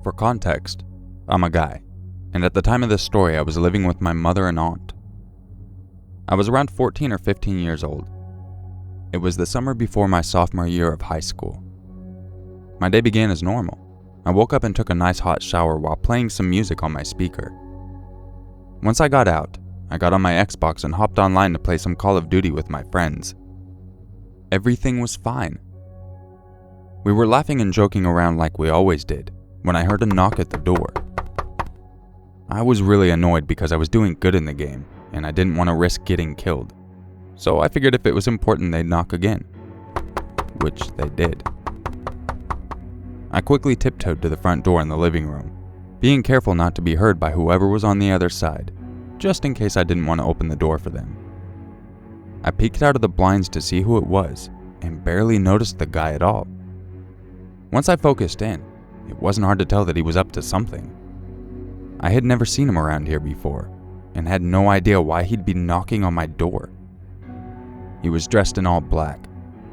For context, I'm a guy, and at the time of this story I was living with my mother and aunt. I was around 14 or 15 years old. It was the summer before my sophomore year of high school. My day began as normal. I woke up and took a nice hot shower while playing some music on my speaker. Once I got out, I got on my Xbox and hopped online to play some Call of Duty with my friends. Everything was fine. We were laughing and joking around like we always did when I heard a knock at the door. I was really annoyed because I was doing good in the game and I didn't want to risk getting killed. So I figured if it was important they'd knock again, which they did. I quickly tiptoed to the front door in the living room, being careful not to be heard by whoever was on the other side, just in case I didn't want to open the door for them. I peeked out of the blinds to see who it was and barely noticed the guy at all. Once I focused in, it wasn't hard to tell that he was up to something. I had never seen him around here before and had no idea why he'd be knocking on my door. He was dressed in all black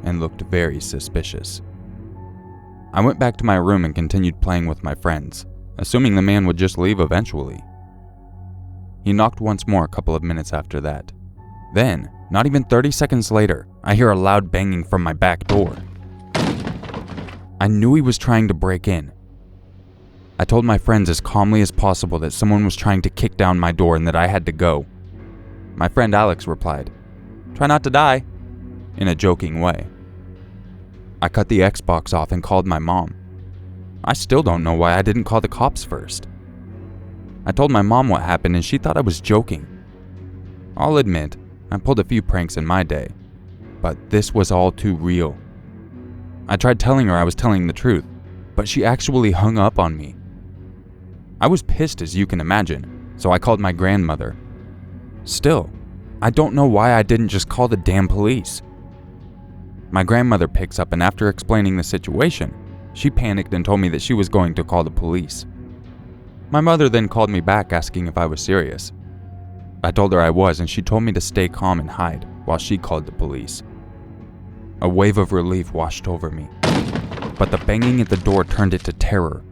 and looked very suspicious. I went back to my room and continued playing with my friends, assuming the man would just leave eventually. He knocked once more a couple of minutes after that. Then, not even 30 seconds later, I hear a loud banging from my back door. I knew he was trying to break in. I told my friends as calmly as possible that someone was trying to kick down my door and that I had to go. My friend Alex replied, "Try not to die," in a joking way. I cut the Xbox off and called my mom. I still don't know why I didn't call the cops first. I told my mom what happened and she thought I was joking. I'll admit, I pulled a few pranks in my day, but this was all too real. I tried telling her I was telling the truth, but she actually hung up on me. I was pissed as you can imagine, so I called my grandmother. Still, I don't know why I didn't just call the damn police. My grandmother picks up and after explaining the situation, she panicked and told me that she was going to call the police. My mother then called me back asking if I was serious. I told her I was and she told me to stay calm and hide while she called the police. A wave of relief washed over me, but the banging at the door turned it to terror.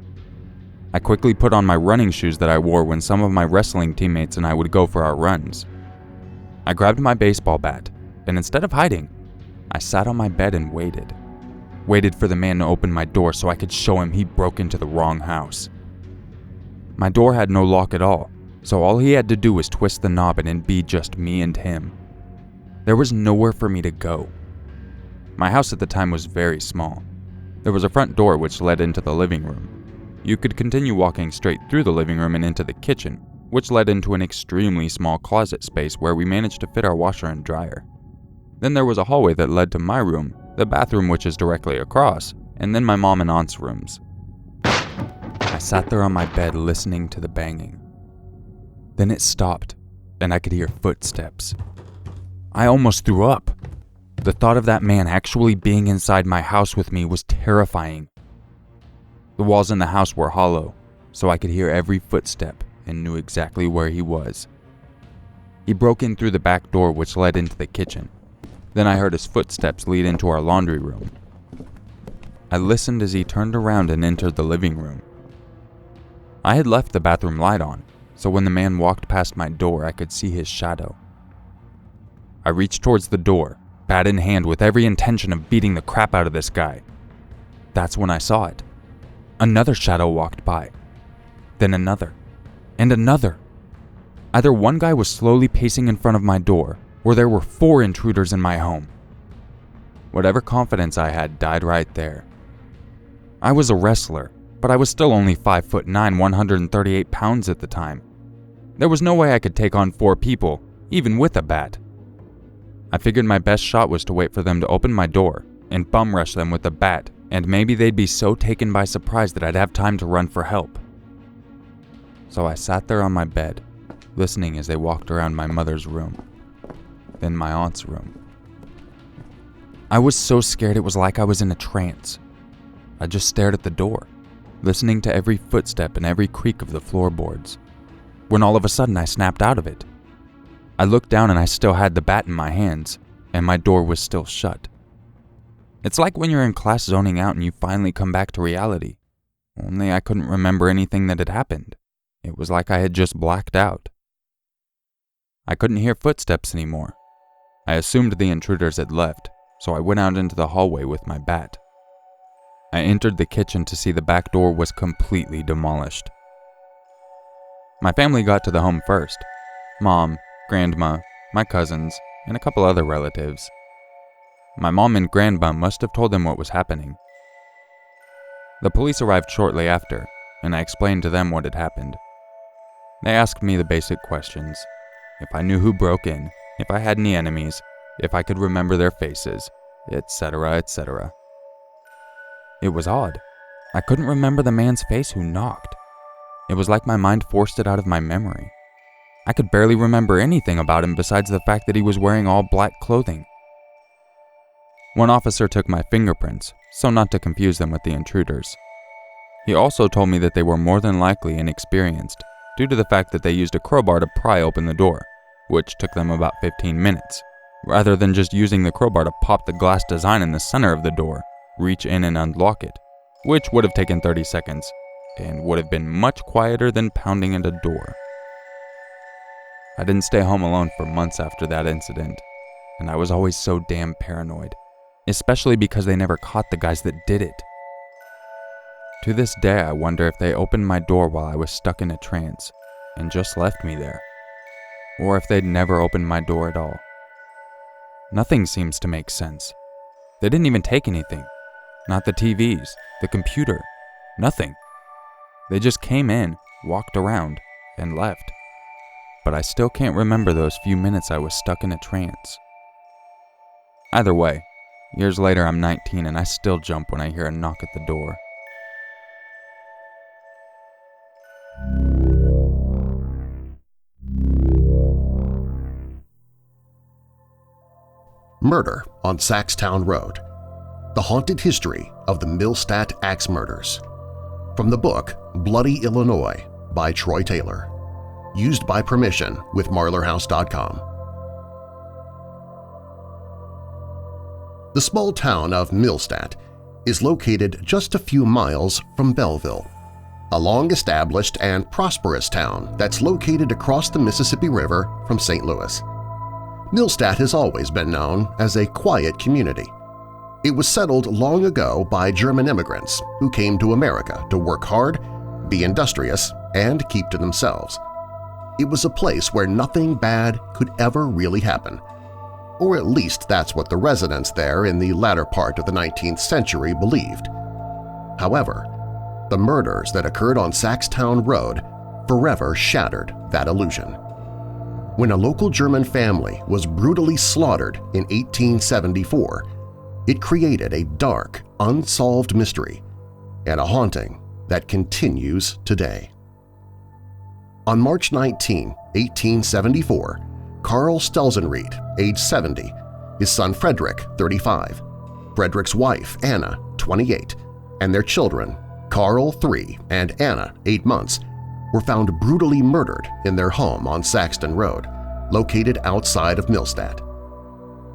I quickly put on my running shoes that I wore when some of my wrestling teammates and I would go for our runs. I grabbed my baseball bat, and instead of hiding, I sat on my bed and waited. Waited for the man to open my door so I could show him he broke into the wrong house. My door had no lock at all, so all he had to do was twist the knob and it'd be just me and him. There was nowhere for me to go. My house at the time was very small. There was a front door which led into the living room. You could continue walking straight through the living room and into the kitchen, which led into an extremely small closet space where we managed to fit our washer and dryer. Then there was a hallway that led to my room, the bathroom which is directly across, and then my mom and aunt's rooms. I sat there on my bed listening to the banging. Then it stopped, and I could hear footsteps. I almost threw up. The thought of that man actually being inside my house with me was terrifying. The walls in the house were hollow, so I could hear every footstep and knew exactly where he was. He broke in through the back door which led into the kitchen. Then I heard his footsteps lead into our laundry room. I listened as he turned around and entered the living room. I had left the bathroom light on, so when the man walked past my door, I could see his shadow. I reached towards the door, bat in hand with every intention of beating the crap out of this guy. That's when I saw it. Another shadow walked by, then another, and another. Either one guy was slowly pacing in front of my door, or there were 4 intruders in my home. Whatever confidence I had died right there. I was a wrestler, but I was still only 5'9", 138 pounds at the time. There was no way I could take on 4 people, even with a bat. I figured my best shot was to wait for them to open my door and bum rush them with a bat, and maybe they'd be so taken by surprise that I'd have time to run for help. So I sat there on my bed, listening as they walked around my mother's room, then my aunt's room. I was so scared it was like I was in a trance. I just stared at the door, listening to every footstep and every creak of the floorboards, when all of a sudden I snapped out of it. I looked down and I still had the bat in my hands, and my door was still shut. It's like when you're in class zoning out and you finally come back to reality, only I couldn't remember anything that had happened. It was like I had just blacked out. I couldn't hear footsteps anymore. I assumed the intruders had left, so I went out into the hallway with my bat. I entered the kitchen to see the back door was completely demolished. My family got to the home first. Mom, Grandma, my cousins, and a couple other relatives. My mom and Grandma must have told them what was happening. The police arrived shortly after, and I explained to them what had happened. They asked me the basic questions: if I knew who broke in, if I had any enemies, if I could remember their faces, etc., etc. It was odd. I couldn't remember the man's face who knocked. It was like my mind forced it out of my memory. I could barely remember anything about him besides the fact that he was wearing all black clothing. One officer took my fingerprints, so not to confuse them with the intruders. He also told me that they were more than likely inexperienced, due to the fact that they used a crowbar to pry open the door, which took them about 15 minutes, rather than just using the crowbar to pop the glass design in the center of the door, reach in and unlock it, which would have taken 30 seconds, and would have been much quieter than pounding at a door. I didn't stay home alone for months after that incident, and I was always so damn paranoid, especially because they never caught the guys that did it. To this day, I wonder if they opened my door while I was stuck in a trance and just left me there, or if they'd never opened my door at all. Nothing seems to make sense. They didn't even take anything. Not the TVs, the computer, nothing. They just came in, walked around, and left. But I still can't remember those few minutes I was stuck in a trance. Either way, years later I'm 19 and I still jump when I hear a knock at the door. Murder on Saxtown Road. The Haunted History of the Millstadt Axe Murders. From the book Bloody Illinois by Troy Taylor. Used by permission with MarlarHouse.com. The small town of Millstadt is located just a few miles from Belleville, a long-established and prosperous town that's located across the Mississippi River from St. Louis. Millstadt has always been known as a quiet community. It was settled long ago by German immigrants who came to America to work hard, be industrious, and keep to themselves. It was a place where nothing bad could ever really happen. Or at least that's what the residents there in the latter part of the 19th century believed. However, the murders that occurred on Saxtown Road forever shattered that illusion. When a local German family was brutally slaughtered in 1874, it created a dark, unsolved mystery and a haunting that continues today. On March 19, 1874, Carl Stelzenried, age 70, his son Frederick, 35, Frederick's wife, Anna, 28, and their children, Carl, 3, and Anna, 8 months, were found brutally murdered in their home on Saxton Road, located outside of Millstadt.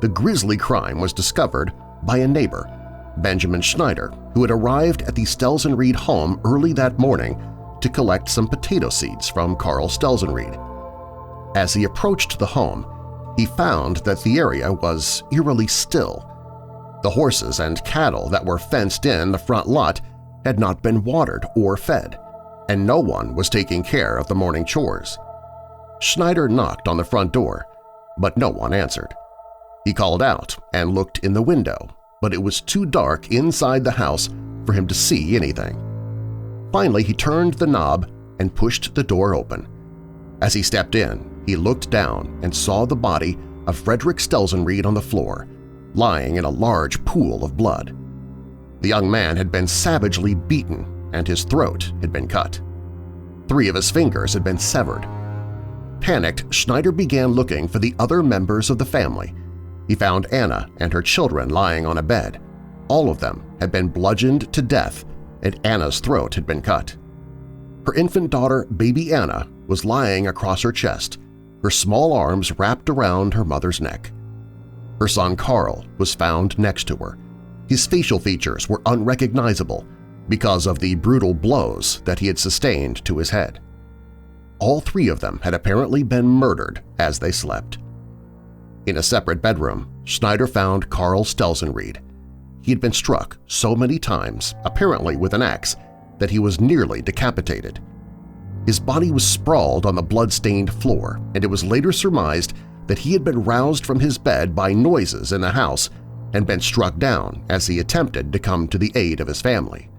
The grisly crime was discovered by a neighbor, Benjamin Schneider, who had arrived at the Stelzenried home early that morning to collect some potato seeds from Carl Stelzenried. As he approached the home, he found that the area was eerily still. The horses and cattle that were fenced in the front lot had not been watered or fed, and no one was taking care of the morning chores. Schneider knocked on the front door, but no one answered. He called out and looked in the window, but it was too dark inside the house for him to see anything. Finally, he turned the knob and pushed the door open. As he stepped in, he looked down and saw the body of Frederick Stelzenried on the floor, lying in a large pool of blood. The young man had been savagely beaten and his throat had been cut. 3 of his fingers had been severed. Panicked, Schneider began looking for the other members of the family. He found Anna and her children lying on a bed. All of them had been bludgeoned to death, and Anna's throat had been cut. Her infant daughter, baby Anna, was lying across her chest, her small arms wrapped around her mother's neck. Her son Carl was found next to her. His facial features were unrecognizable, because of the brutal blows that he had sustained to his head. All three of them had apparently been murdered as they slept. In a separate bedroom, Schneider found Carl Stelzenried. He had been struck so many times, apparently with an axe, that he was nearly decapitated. His body was sprawled on the blood-stained floor, and it was later surmised that he had been roused from his bed by noises in the house and been struck down as he attempted to come to the aid of his family.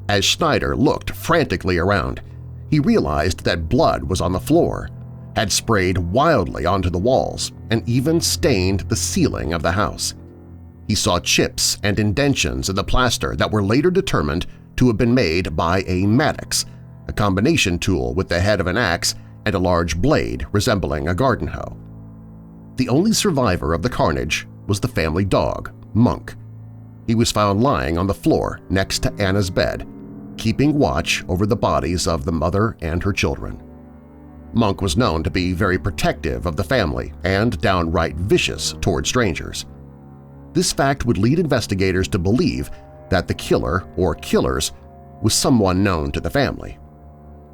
As Schneider looked frantically around, he realized that blood was on the floor, had sprayed wildly onto the walls, and even stained the ceiling of the house. He saw chips and indentions in the plaster that were later determined to have been made by a mattox, a combination tool with the head of an axe and a large blade resembling a garden hoe. The only survivor of the carnage was the family dog, Monk. He was found lying on the floor next to Anna's bed, keeping watch over the bodies of the mother and her children. Monk was known to be very protective of the family and downright vicious toward strangers. This fact would lead investigators to believe that the killer or killers was someone known to the family.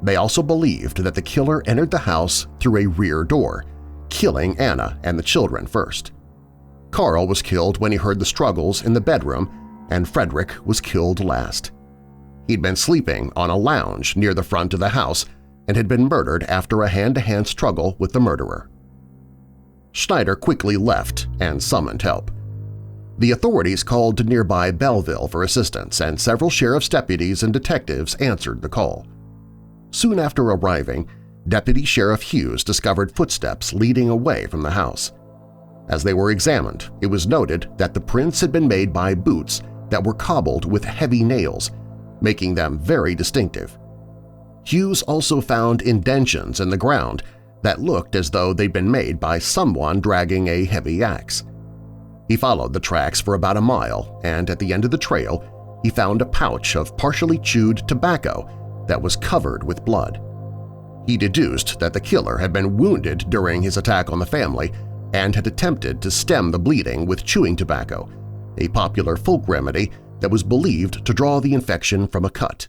They also believed that the killer entered the house through a rear door, killing Anna and the children first. Carl was killed when he heard the struggles in the bedroom, and Frederick was killed last. He'd been sleeping on a lounge near the front of the house and had been murdered after a hand-to-hand struggle with the murderer. Schneider quickly left and summoned help. The authorities called to nearby Belleville for assistance, and several sheriff's deputies and detectives answered the call. Soon after arriving, Deputy Sheriff Hughes discovered footsteps leading away from the house. As they were examined, it was noted that the prints had been made by boots that were cobbled with heavy nails, making them very distinctive. Hughes also found indentions in the ground that looked as though they'd been made by someone dragging a heavy axe. He followed the tracks for about a mile, and at the end of the trail, he found a pouch of partially chewed tobacco that was covered with blood. He deduced that the killer had been wounded during his attack on the family and had attempted to stem the bleeding with chewing tobacco, a popular folk remedy that was believed to draw the infection from a cut.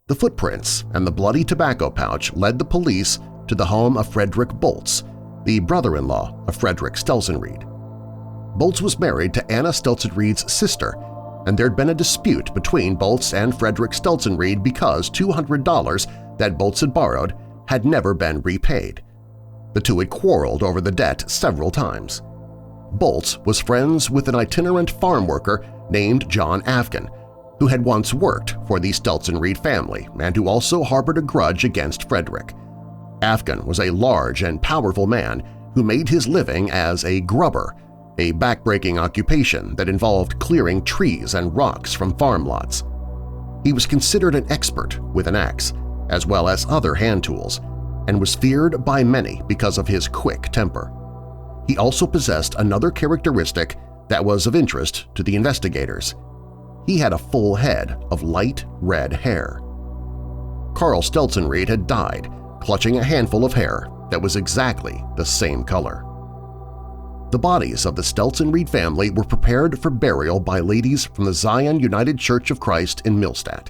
The footprints and the bloody tobacco pouch led the police to the home of Frederick Boltz, the brother-in-law of Frederick Stelzenried. Boltz was married to Anna Stelzenried's sister, and there had been a dispute between Boltz and Frederick Stelzenried because $200 that Boltz had borrowed had never been repaid. The two had quarreled over the debt several times. Boltz was friends with an itinerant farm worker named John Afghan, who had once worked for the Stelzenried family and who also harbored a grudge against Frederick. Afghan was a large and powerful man who made his living as a grubber, a backbreaking occupation that involved clearing trees and rocks from farm lots. He was considered an expert with an axe, as well as other hand tools, and was feared by many because of his quick temper. He also possessed another characteristic that was of interest to the investigators. He had a full head of light red hair. Carl Stelzenried had died, clutching a handful of hair that was exactly the same color. The bodies of the Stelzenried family were prepared for burial by ladies from the Zion United Church of Christ in Millstadt.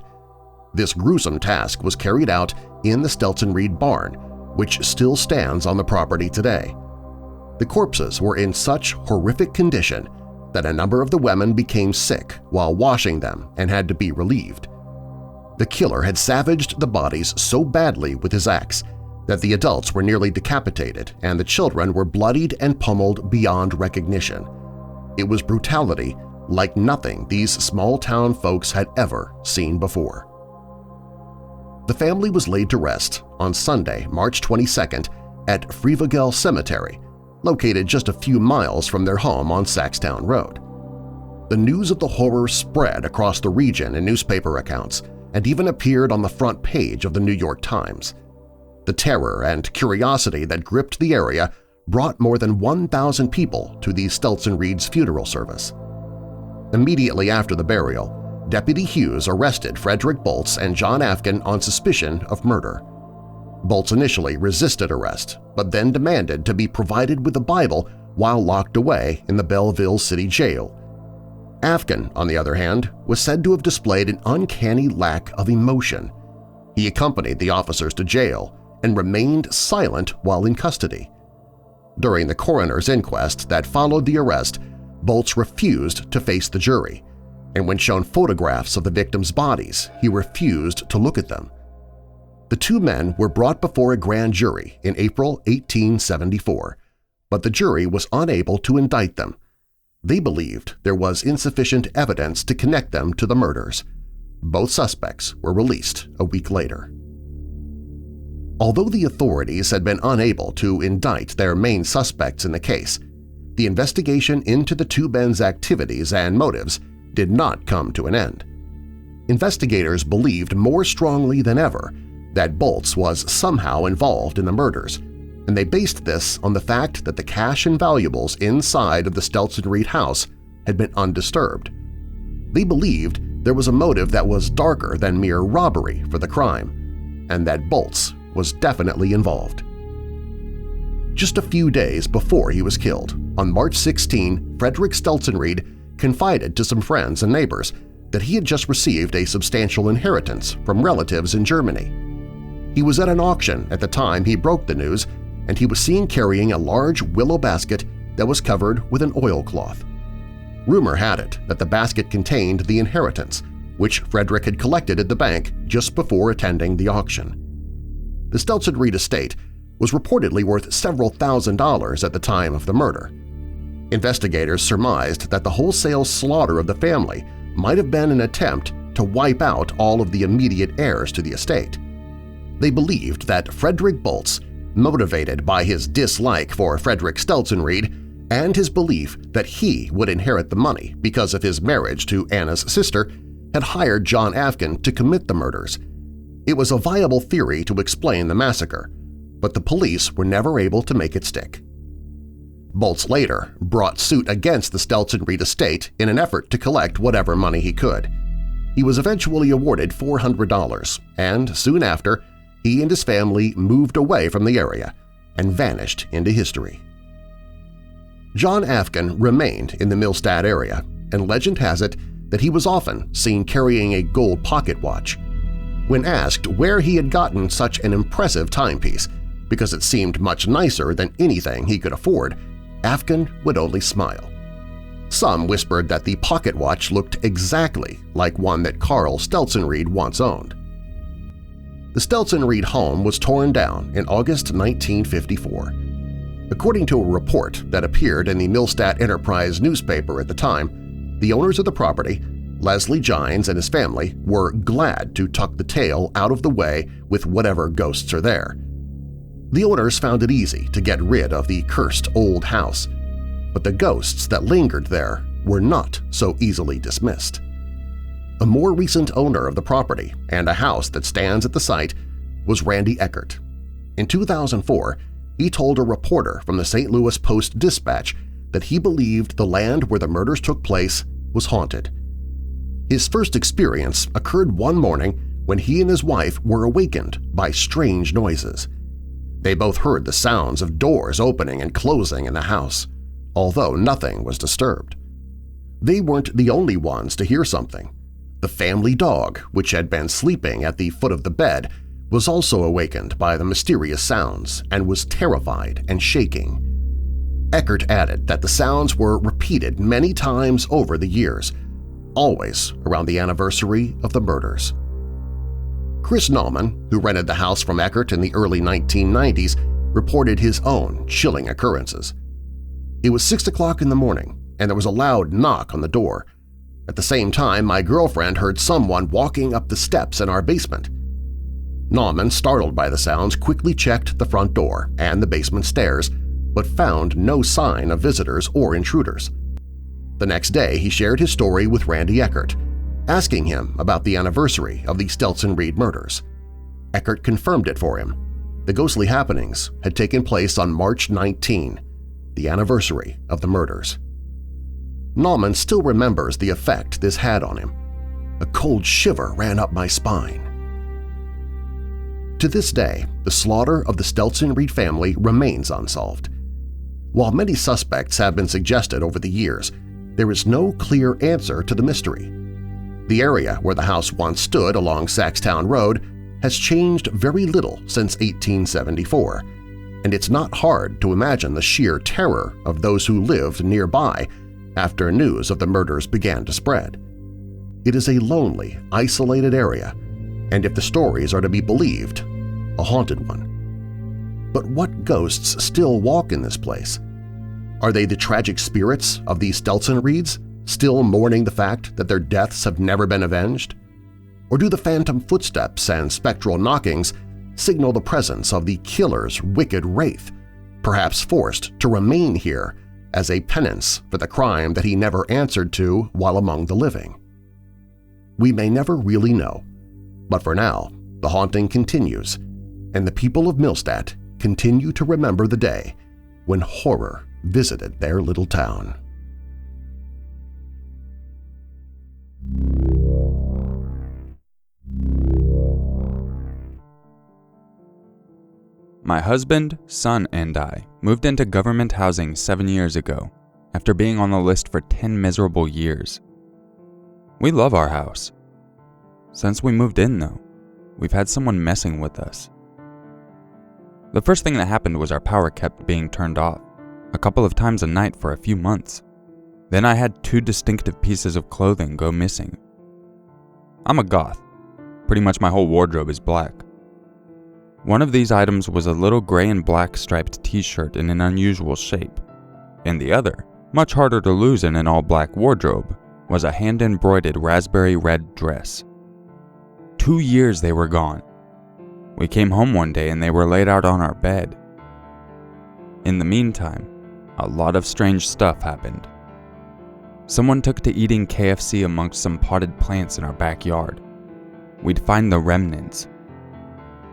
This gruesome task was carried out in the Stelzenried barn, which still stands on the property today. The corpses were in such horrific condition that a number of the women became sick while washing them and had to be relieved. The killer had savaged the bodies so badly with his axe that the adults were nearly decapitated and the children were bloodied and pummeled beyond recognition. It was brutality like nothing these small-town folks had ever seen before. The family was laid to rest on Sunday, March 22nd at Frivogel Cemetery, located just a few miles from their home on Saxtown Road. The news of the horror spread across the region in newspaper accounts and even appeared on the front page of the New York Times. The terror and curiosity that gripped the area brought more than 1,000 people to the Stelzenried's funeral service. Immediately after the burial, Deputy Hughes arrested Frederick Boltz and John Afghan on suspicion of murder. Boltz initially resisted arrest, but then demanded to be provided with a Bible while locked away in the Belleville City Jail. Afkin, on the other hand, was said to have displayed an uncanny lack of emotion. He accompanied the officers to jail and remained silent while in custody. During the coroner's inquest that followed the arrest, Bolts refused to face the jury, and when shown photographs of the victims' bodies, he refused to look at them. The two men were brought before a grand jury in April 1874, but the jury was unable to indict them. They believed there was insufficient evidence to connect them to the murders. Both suspects were released a week later. Although the authorities had been unable to indict their main suspects in the case, the investigation into the two men's activities and motives did not come to an end. Investigators believed more strongly than ever that Bolts was somehow involved in the murders, and they based this on the fact that the cash and valuables inside of the Stelzen Reed house had been undisturbed. They believed there was a motive that was darker than mere robbery for the crime, and that Bolts was definitely involved. Just a few days before he was killed, on March 16, Frederick Stelzen Reed confided to some friends and neighbors that he had just received a substantial inheritance from relatives in Germany. He was at an auction at the time he broke the news, and he was seen carrying a large willow basket that was covered with an oilcloth. Rumor had it that the basket contained the inheritance, which Frederick had collected at the bank just before attending the auction. The Stelzen Reed estate was reportedly worth several $1,000s at the time of the murder. Investigators surmised that the wholesale slaughter of the family might have been an attempt to wipe out all of the immediate heirs to the estate. They believed that Frederick Bolts, motivated by his dislike for Frederick Stelzen Reed and his belief that he would inherit the money because of his marriage to Anna's sister, had hired John Afkin to commit the murders. It was a viable theory to explain the massacre, but the police were never able to make it stick. Bolts later brought suit against the Stelzen Reed estate in an effort to collect whatever money he could. He was eventually awarded $400, and soon after, he and his family moved away from the area and vanished into history. John Afkin remained in the Millstadt area, and legend has it that he was often seen carrying a gold pocket watch. When asked where he had gotten such an impressive timepiece, because it seemed much nicer than anything he could afford, Afkin would only smile. Some whispered that the pocket watch looked exactly like one that Carl Stelzen Reed once owned. The Stelzen Reed home was torn down in August 1954. According to a report that appeared in the Millstadt Enterprise newspaper at the time, the owners of the property, Leslie Gines and his family, were glad to tuck the tail out of the way with whatever ghosts are there. The owners found it easy to get rid of the cursed old house, but the ghosts that lingered there were not so easily dismissed. A more recent owner of the property and a house that stands at the site was Randy Eckert. In 2004, he told a reporter from the St. Louis Post-Dispatch that he believed the land where the murders took place was haunted. His first experience occurred one morning when he and his wife were awakened by strange noises. They both heard the sounds of doors opening and closing in the house, although nothing was disturbed. They weren't the only ones to hear something. The family dog, which had been sleeping at the foot of the bed, was also awakened by the mysterious sounds and was terrified and shaking. Eckert added that the sounds were repeated many times over the years, always around the anniversary of the murders. Chris Nauman, who rented the house from Eckert in the early 1990s, reported his own chilling occurrences. It was 6 o'clock in the morning, and there was a loud knock on the door. At the same time, my girlfriend heard someone walking up the steps in our basement. Nauman, startled by the sounds, quickly checked the front door and the basement stairs, but found no sign of visitors or intruders. The next day, he shared his story with Randy Eckert, asking him about the anniversary of the Stelzen Reed murders. Eckert confirmed it for him. The ghostly happenings had taken place on March 19, the anniversary of the murders. Nauman still remembers the effect this had on him. A cold shiver ran up my spine. To this day, the slaughter of the Stelzen Reed family remains unsolved. While many suspects have been suggested over the years, there is no clear answer to the mystery. The area where the house once stood along Saxtown Road has changed very little since 1874, and it's not hard to imagine the sheer terror of those who lived nearby after news of the murders began to spread. It is a lonely, isolated area, and if the stories are to be believed, a haunted one. But what ghosts still walk in this place? Are they the tragic spirits of the Stelzen Reeds, still mourning the fact that their deaths have never been avenged? Or do the phantom footsteps and spectral knockings signal the presence of the killer's wicked wraith, perhaps forced to remain here as a penance for the crime that he never answered to while among the living? We may never really know, but for now the haunting continues, and the people of Millstadt continue to remember the day when horror visited their little town. My husband, son, and I moved into government housing 7 years ago after being on the list for 10 miserable years. We love our house. Since we moved in, though, we've had someone messing with us. The first thing that happened was our power kept being turned off, a couple of times a night for a few months. Then I had 2 distinctive pieces of clothing go missing. I'm a goth. Pretty much my whole wardrobe is black. One of these items was a little gray and black striped t-shirt in an unusual shape, and the other, much harder to lose in an all-black wardrobe, was a hand-embroidered raspberry red dress. 2 years they were gone. We came home one day and they were laid out on our bed. In the meantime, a lot of strange stuff happened. Someone took to eating KFC amongst some potted plants in our backyard. We'd find the remnants.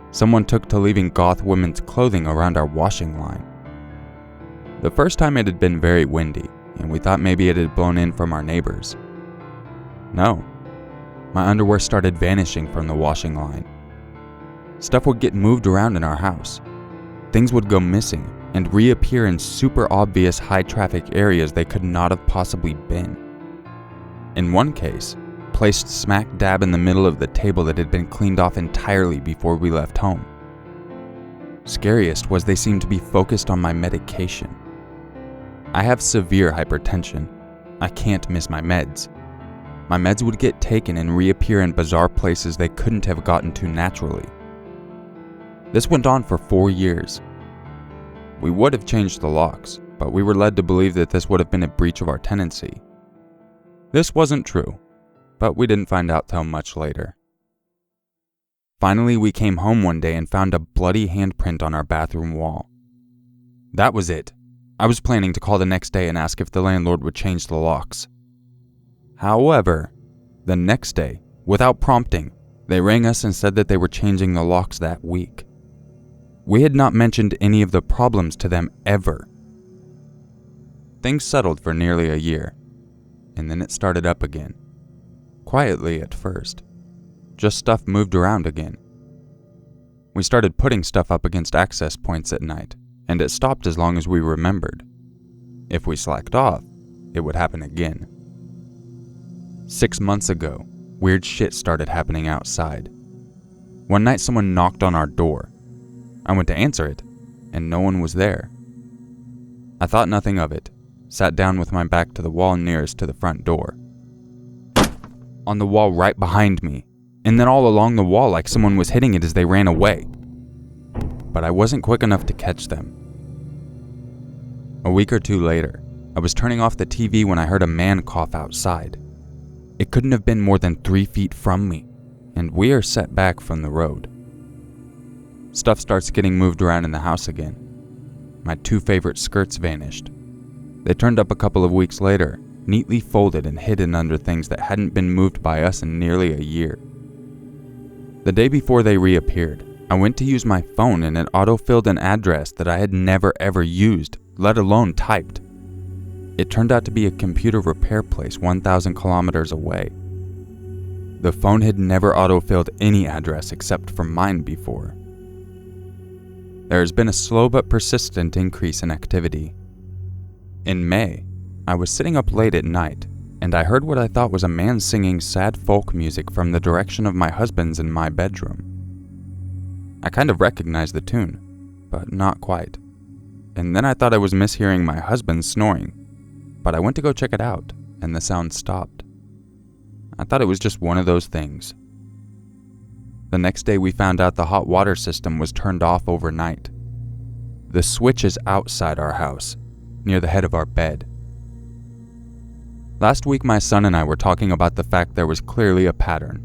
Someone took to leaving goth women's clothing around our washing line. The first time it had been very windy, and we thought maybe it had blown in from our neighbors. No. My underwear started vanishing from the washing line. Stuff would get moved around in our house. Things would go missing and reappear in super obvious high-traffic areas they could not have possibly been. In one case, placed smack dab in the middle of the table that had been cleaned off entirely before we left home. Scariest was they seemed to be focused on my medication. I have severe hypertension. I can't miss my meds. My meds would get taken and reappear in bizarre places they couldn't have gotten to naturally. This went on for 4 years. We would have changed the locks, but we were led to believe that this would have been a breach of our tenancy. This wasn't true, but we didn't find out till much later. Finally, we came home one day and found a bloody handprint on our bathroom wall. That was it. I was planning to call the next day and ask if the landlord would change the locks. However, the next day, without prompting, they rang us and said that they were changing the locks that week. We had not mentioned any of the problems to them ever. Things settled for nearly a year, and then it started up again. Quietly at first. Just stuff moved around again. We started putting stuff up against access points at night, and it stopped as long as we remembered. If we slacked off, it would happen again. 6 months ago, weird shit started happening outside. One night someone knocked on our door. I went to answer it, and no one was there. I thought nothing of it, sat down with my back to the wall nearest to the front door. On the wall right behind me, and then all along the wall like someone was hitting it as they ran away. But I wasn't quick enough to catch them. A week or two later, I was turning off the TV when I heard a man cough outside. It couldn't have been more than 3 feet from me, and we are set back from the road. Stuff starts getting moved around in the house again. My 2 favorite skirts vanished. They turned up a couple of weeks later, neatly folded and hidden under things that hadn't been moved by us in nearly a year. The day before they reappeared, I went to use my phone and it autofilled an address that I had never ever used, let alone typed. It turned out to be a computer repair place 1,000 kilometers away. The phone had never autofilled any address except for mine before. There has been a slow but persistent increase in activity. In May, I was sitting up late at night, and I heard what I thought was a man singing sad folk music from the direction of my husband's in my bedroom. I kind of recognized the tune, but not quite. And then I thought I was mishearing my husband snoring, but I went to go check it out, and the sound stopped. I thought it was just one of those things. The next day we found out the hot water system was turned off overnight. The switch is outside our house, near the head of our bed. Last week my son and I were talking about the fact there was clearly a pattern.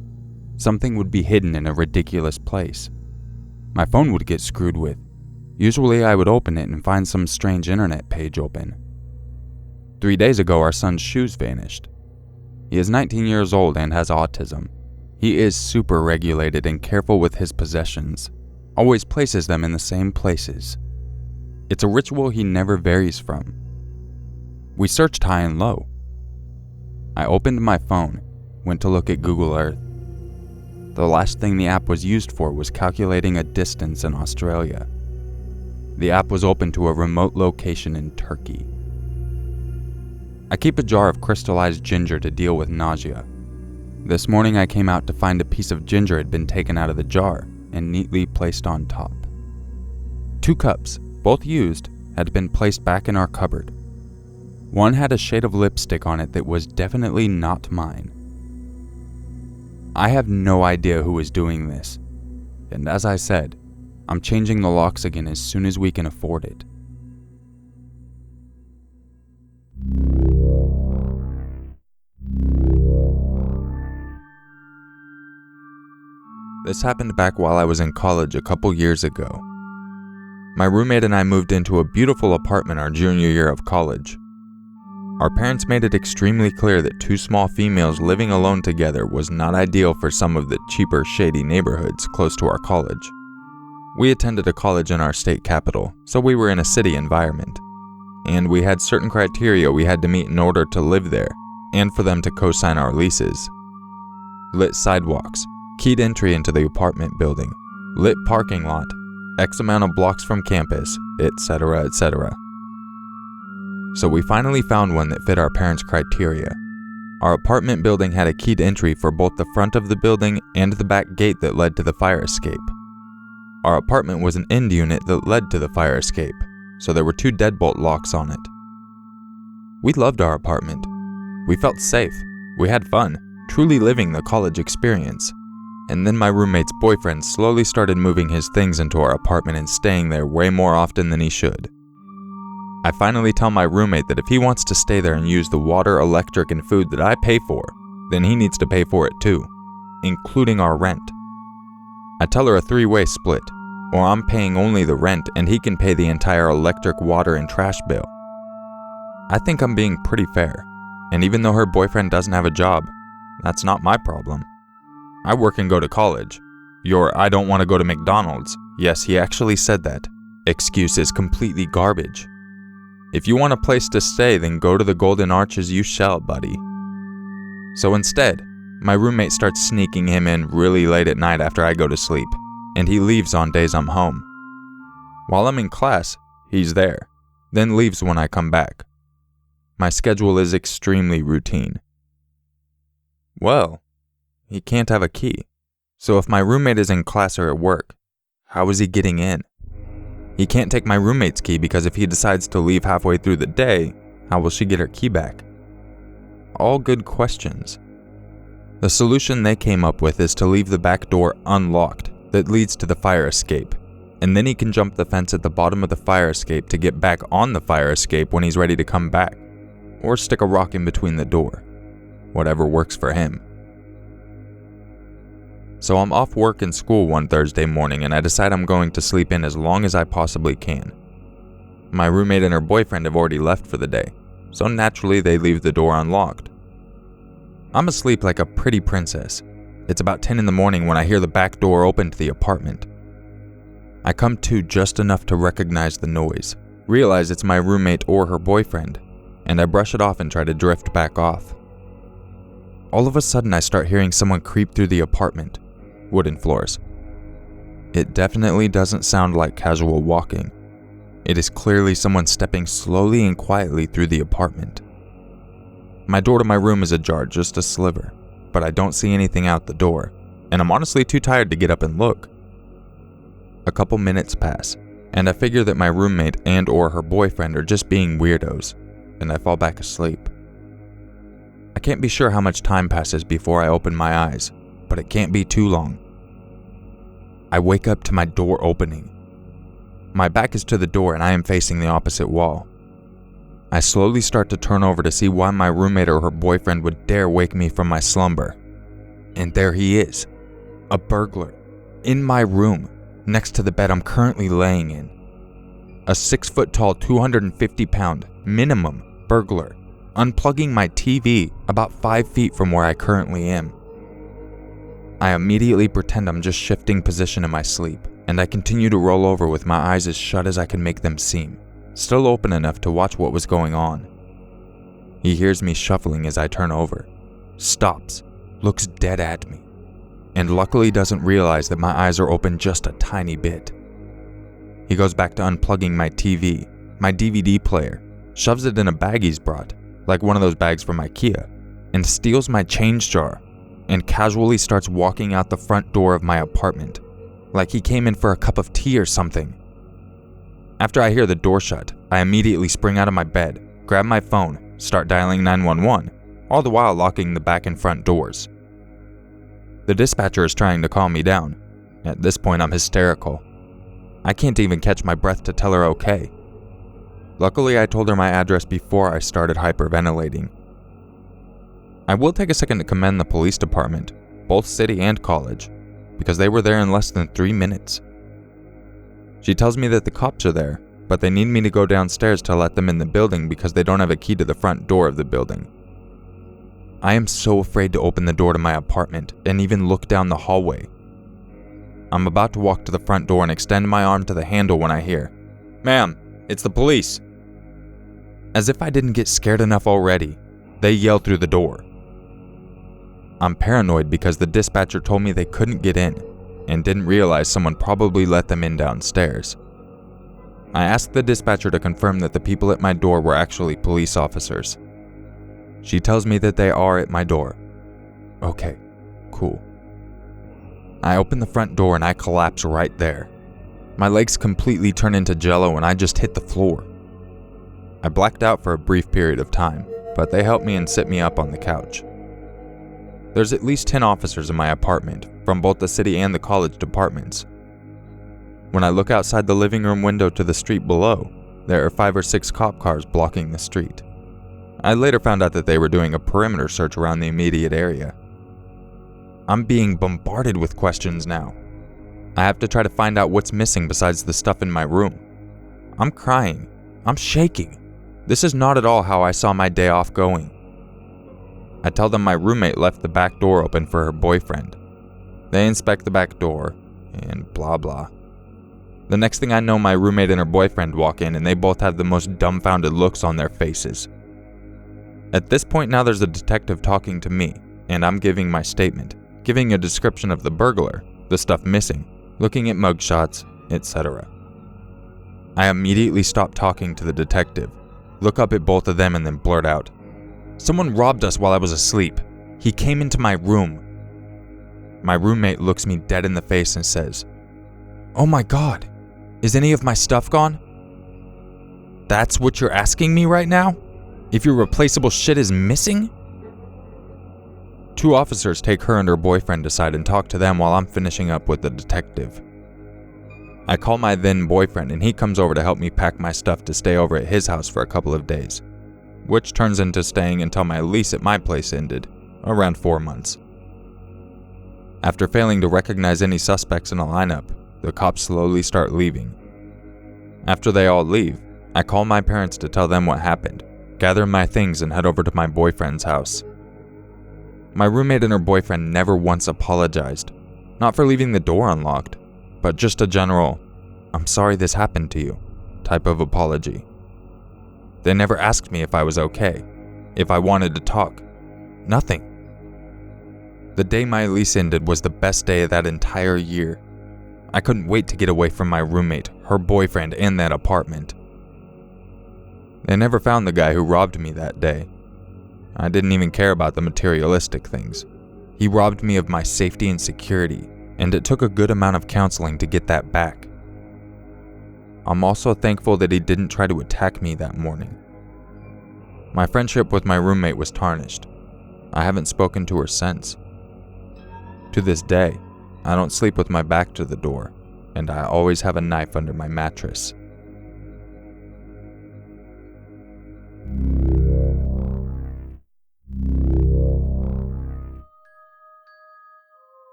Something would be hidden in a ridiculous place. My phone would get screwed with. Usually I would open it and find some strange internet page open. 3 days ago our son's shoes vanished. He is 19 years old and has autism. He is super regulated and careful with his possessions, always places them in the same places. It's a ritual he never varies from. We searched high and low. I opened my phone, went to look at Google Earth. The last thing the app was used for was calculating a distance in Australia. The app was open to a remote location in Turkey. I keep a jar of crystallized ginger to deal with nausea. This morning I came out to find a piece of ginger had been taken out of the jar and neatly placed on top. 2 cups, both used, had been placed back in our cupboard. One had a shade of lipstick on it that was definitely not mine. I have no idea who is doing this, and as I said, I'm changing the locks again as soon as we can afford it. This happened back while I was in college a couple years ago. My roommate and I moved into a beautiful apartment our junior year of college. Our parents made it extremely clear that 2 small females living alone together was not ideal for some of the cheaper, shady neighborhoods close to our college. We attended a college in our state capital, so we were in a city environment. And we had certain criteria we had to meet in order to live there, and for them to co-sign our leases. Lit sidewalks, keyed entry into the apartment building, lit parking lot, X amount of blocks from campus, etc., etc. So we finally found one that fit our parents' criteria. Our apartment building had a keyed entry for both the front of the building and the back gate that led to the fire escape. Our apartment was an end unit that led to the fire escape, so there were 2 deadbolt locks on it. We loved our apartment. We felt safe. We had fun, truly living the college experience. And then my roommate's boyfriend slowly started moving his things into our apartment and staying there way more often than he should. I finally tell my roommate that if he wants to stay there and use the water, electric, and food that I pay for, then he needs to pay for it too, including our rent. I tell her a 3-way split, or I'm paying only the rent and he can pay the entire electric, water, and trash bill. I think I'm being pretty fair, and even though her boyfriend doesn't have a job, that's not my problem. I work and go to college. Your I don't want to go to McDonald's, yes, he actually said that, excuse is completely garbage. If you want a place to stay, then go to the Golden Arches you shall, buddy. So instead, my roommate starts sneaking him in really late at night after I go to sleep, and he leaves on days I'm home. While I'm in class, he's there, then leaves when I come back. My schedule is extremely routine. Well, he can't have a key, so if my roommate is in class or at work, how is he getting in? He can't take my roommate's key because if he decides to leave halfway through the day, how will she get her key back? All good questions. The solution they came up with is to leave the back door unlocked that leads to the fire escape, and then he can jump the fence at the bottom of the fire escape to get back on the fire escape when he's ready to come back, or stick a rock in between the door. Whatever works for him. So I'm off work and school one Thursday morning and I decide I'm going to sleep in as long as I possibly can. My roommate and her boyfriend have already left for the day, so naturally they leave the door unlocked. I'm asleep like a pretty princess. It's about 10 in the morning when I hear the back door open to the apartment. I come to just enough to recognize the noise, realize it's my roommate or her boyfriend, and I brush it off and try to drift back off. All of a sudden I start hearing someone creep through the apartment. Wooden floors. It definitely doesn't sound like casual walking. It is clearly someone stepping slowly and quietly through the apartment. My door to my room is ajar just a sliver, but I don't see anything out the door, and I'm honestly too tired to get up and look. A couple minutes pass, and I figure that my roommate and or her boyfriend are just being weirdos, and I fall back asleep. I can't be sure how much time passes before I open my eyes, but it can't be too long. I wake up to my door opening. My back is to the door and I am facing the opposite wall. I slowly start to turn over to see why my roommate or her boyfriend would dare wake me from my slumber. And there he is, a burglar, in my room, next to the bed I'm currently laying in. A 6-foot-tall, 250-pound, minimum, burglar, unplugging my TV about 5 feet from where I currently am. I immediately pretend I'm just shifting position in my sleep, and I continue to roll over with my eyes as shut as I can make them seem, still open enough to watch what was going on. He hears me shuffling as I turn over, stops, looks dead at me, and luckily doesn't realize that my eyes are open just a tiny bit. He goes back to unplugging my TV, my DVD player, shoves it in a bag he's brought, like one of those bags from IKEA, and steals my change jar, and casually starts walking out the front door of my apartment, like he came in for a cup of tea or something. After I hear the door shut, I immediately spring out of my bed, grab my phone, start dialing 911, all the while locking the back and front doors. The dispatcher is trying to calm me down. At this point, I'm hysterical. I can't even catch my breath to tell her okay. Luckily, I told her my address before I started hyperventilating. I will take a second to commend the police department, both city and college, because they were there in less than 3 minutes. She tells me that the cops are there, but they need me to go downstairs to let them in the building because they don't have a key to the front door of the building. I am so afraid to open the door to my apartment and even look down the hallway. I'm about to walk to the front door and extend my arm to the handle when I hear, "Ma'am, it's the police." As if I didn't get scared enough already, they yell through the door. I'm paranoid because the dispatcher told me they couldn't get in and didn't realize someone probably let them in downstairs. I asked the dispatcher to confirm that the people at my door were actually police officers. She tells me that they are at my door. Okay, cool. I open the front door and I collapse right there. My legs completely turn into jello and I just hit the floor. I blacked out for a brief period of time, but they helped me and sit me up on the couch. There's at least 10 officers in my apartment, from both the city and the college departments. When I look outside the living room window to the street below, there are 5 or 6 cop cars blocking the street. I later found out that they were doing a perimeter search around the immediate area. I'm being bombarded with questions now. I have to try to find out what's missing besides the stuff in my room. I'm crying. I'm shaking. This is not at all how I saw my day off going. I tell them my roommate left the back door open for her boyfriend. They inspect the back door, and blah blah. The next thing I know, my roommate and her boyfriend walk in and they both have the most dumbfounded looks on their faces. At this point now there's a detective talking to me, and I'm giving my statement, giving a description of the burglar, the stuff missing, looking at mugshots, etc. I immediately stop talking to the detective, look up at both of them and then blurt out, "Someone robbed us while I was asleep. He came into my room." My roommate looks me dead in the face and says, "Oh my God, is any of my stuff gone?" "That's what you're asking me right now? If your replaceable shit is missing?" 2 officers take her and her boyfriend aside and talk to them while I'm finishing up with the detective. I call my then boyfriend and he comes over to help me pack my stuff to stay over at his house for a couple of days, which turns into staying until my lease at my place ended, around 4 months. After failing to recognize any suspects in a lineup, the cops slowly start leaving. After they all leave, I call my parents to tell them what happened, gather my things and head over to my boyfriend's house. My roommate and her boyfriend never once apologized, not for leaving the door unlocked, but just a general, "I'm sorry this happened to you," type of apology. They never asked me if I was okay, if I wanted to talk. Nothing. The day my lease ended was the best day of that entire year. I couldn't wait to get away from my roommate, her boyfriend, and that apartment. They never found the guy who robbed me that day. I didn't even care about the materialistic things. He robbed me of my safety and security, and it took a good amount of counseling to get that back. I'm also thankful that he didn't try to attack me that morning. My friendship with my roommate was tarnished. I haven't spoken to her since. To this day, I don't sleep with my back to the door, and I always have a knife under my mattress.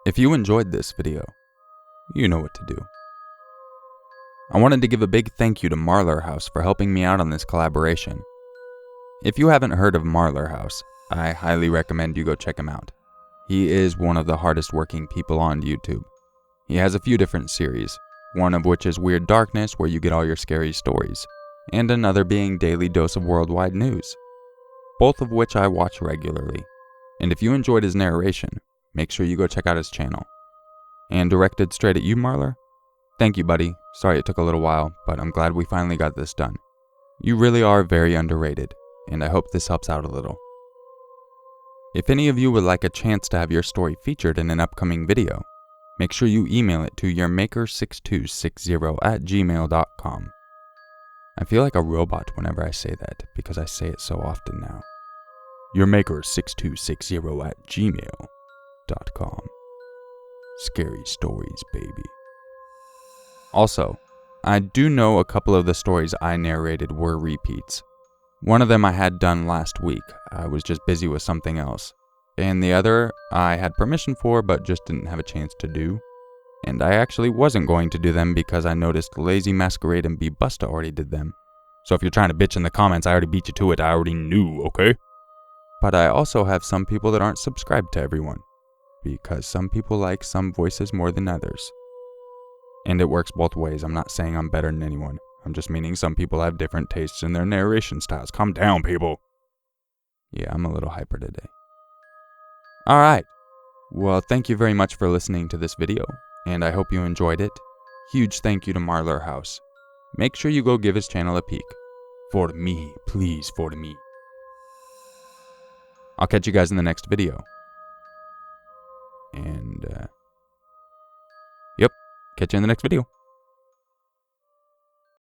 If you enjoyed this video, you know what to do. I wanted to give a big thank you to Marlar House for helping me out on this collaboration. If you haven't heard of Marlar House, I highly recommend you go check him out. He is one of the hardest working people on YouTube. He has a few different series, one of which is Weird Darkness, where you get all your scary stories, and another being Daily Dose of Worldwide News, both of which I watch regularly. And if you enjoyed his narration, make sure you go check out his channel. And directed straight at you, Marlar? Thank you, buddy. Sorry it took a little while, but I'm glad we finally got this done. You really are very underrated, and I hope this helps out a little. If any of you would like a chance to have your story featured in an upcoming video, make sure you email it to urmaker6260@gmail.com. I feel like a robot whenever I say that, because I say it so often now. urmaker6260@gmail.com. Scary stories, baby. Also, I do know a couple of the stories I narrated were repeats. One of them I had done last week. I was just busy with something else. And the other I had permission for but just didn't have a chance to do. And I actually wasn't going to do them because I noticed Lazy Masquerade and B-Busta already did them. So if you're trying to bitch in the comments, I already beat you to it. I already knew, okay? But I also have some people that aren't subscribed to everyone, because some people like some voices more than others. And it works both ways. I'm not saying I'm better than anyone. I'm just meaning some people have different tastes in their narration styles. Calm down, people. Yeah, I'm a little hyper today. Alright. Well, thank you very much for listening to this video, and I hope you enjoyed it. Huge thank you to Marlar House. Make sure you go give his channel a peek. For me, please, for me. I'll catch you guys in the next video. And, yep, catch you in the next video.